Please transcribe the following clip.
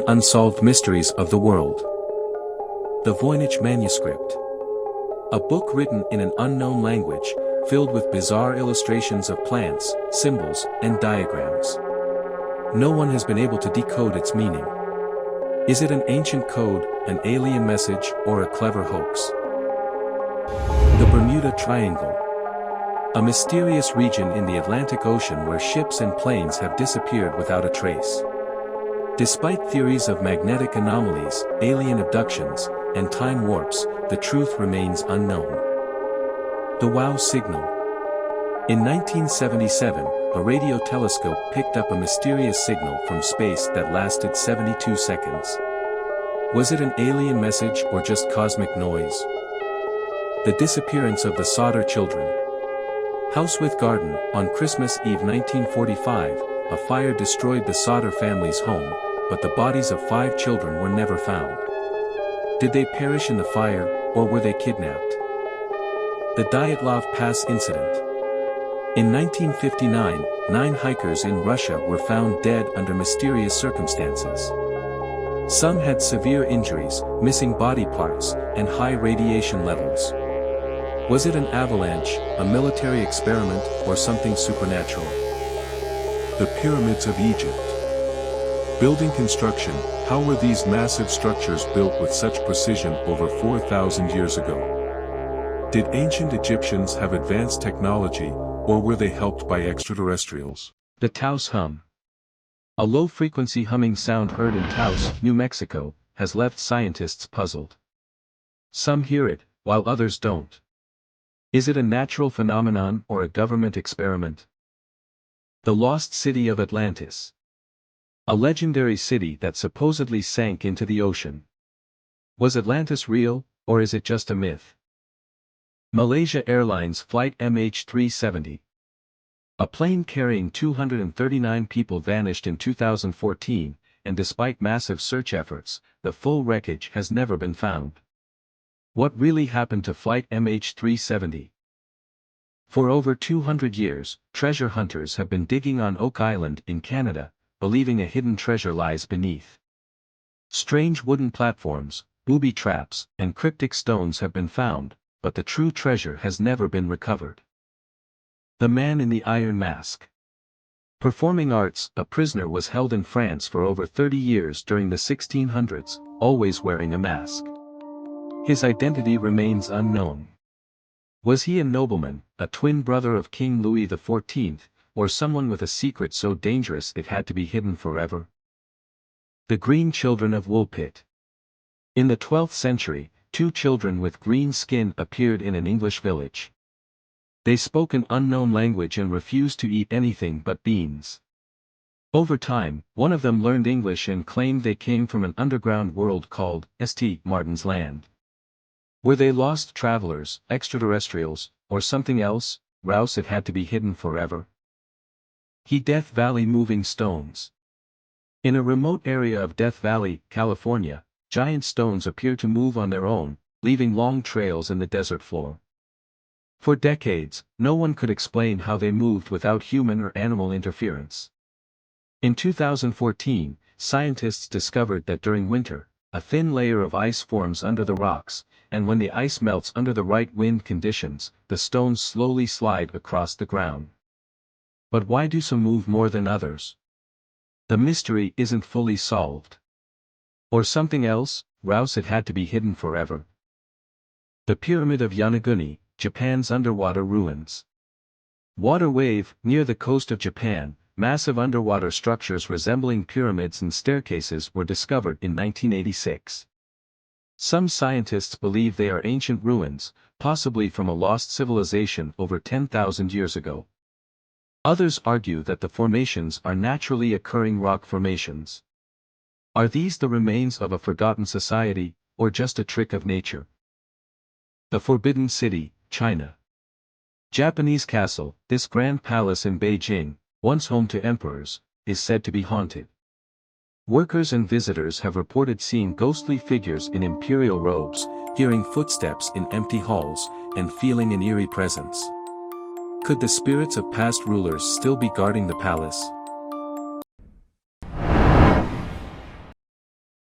Unsolved Mysteries of the World. The Voynich Manuscript. A book written in an unknown language, filled with bizarre illustrations of plants, symbols, and diagrams. No one has been able to decode its meaning. Is it an ancient code, an alien message, or a clever hoax? The Bermuda Triangle. A mysterious region in the Atlantic Ocean where ships and planes have disappeared without a trace. Despite theories of magnetic anomalies, alien abductions, and time warps, the truth remains unknown. The Wow signal. In 1977, a radio telescope picked up a mysterious signal from space that lasted 72 seconds. Was it an alien message or just cosmic noise? The disappearance of the Sodder children. House with garden. On Christmas Eve 1945, a fire destroyed the Sodder family's home, but the bodies of 5 children were never found. Did they perish in the fire, or were they kidnapped? The Dyatlov Pass incident. In 1959, 9 hikers in Russia were found dead under mysterious circumstances. Some had severe injuries, missing body parts, and high radiation levels. Was it an avalanche, a military experiment, or something supernatural? The Pyramids of Egypt. Building construction. How were these massive structures built with such precision over 4,000 years ago? Did ancient Egyptians have advanced technology, or were they helped by extraterrestrials? The Taos hum. A low-frequency humming sound heard in Taos, New Mexico, has left scientists puzzled. Some hear it, while others don't. Is it a natural phenomenon or a government experiment? The Lost City of Atlantis. A legendary city that supposedly sank into the ocean. Was Atlantis real, or is it just a myth? Malaysia Airlines Flight MH370. A plane carrying 239 people vanished in 2014, and despite massive search efforts, the full wreckage has never been found. What really happened to Flight MH370? For over 200 years, treasure hunters have been digging on Oak Island in Canada, believing a hidden treasure lies beneath. Strange wooden platforms, booby traps, and cryptic stones have been found, but the true treasure has never been recovered. The Man in the Iron Mask. Performing arts. A prisoner was held in France for over 30 years during the 1600s, always wearing a mask. His identity remains unknown. Was he a nobleman, a twin brother of King Louis XIV, or someone with a secret so dangerous it had to be hidden forever? The Green Children of Woolpit. In the 12th century, 2 children with green skin appeared in an English village. They spoke an unknown language and refused to eat anything but beans. Over time, one of them learned English and claimed they came from an underground world called St. Martin's Land. Were they lost travelers, extraterrestrials, or something else? Rouse it had to be hidden forever. Death Valley Moving Stones. In a remote area of Death Valley, California, giant stones appear to move on their own, leaving long trails in the desert floor. For decades, no one could explain how they moved without human or animal interference. In 2014, scientists discovered that during winter, a thin layer of ice forms under the rocks, and when the ice melts under the right wind conditions, the stones slowly slide across the ground. But why do some move more than others? The mystery isn't fully solved. Or something else? Rouse it had to be hidden forever. The Pyramid of Yonaguni, Japan's underwater ruins. Water Wave. Near the coast of Japan, massive underwater structures resembling pyramids and staircases were discovered in 1986. Some scientists believe they are ancient ruins, possibly from a lost civilization over 10,000 years ago. Others argue that the formations are naturally occurring rock formations. Are these the remains of a forgotten society, or just a trick of nature? The Forbidden City, China. Japanese castle. This grand palace in Beijing, once home to emperors, is said to be haunted. Workers and visitors have reported seeing ghostly figures in imperial robes, hearing footsteps in empty halls, and feeling an eerie presence. Could the spirits of past rulers still be guarding the palace?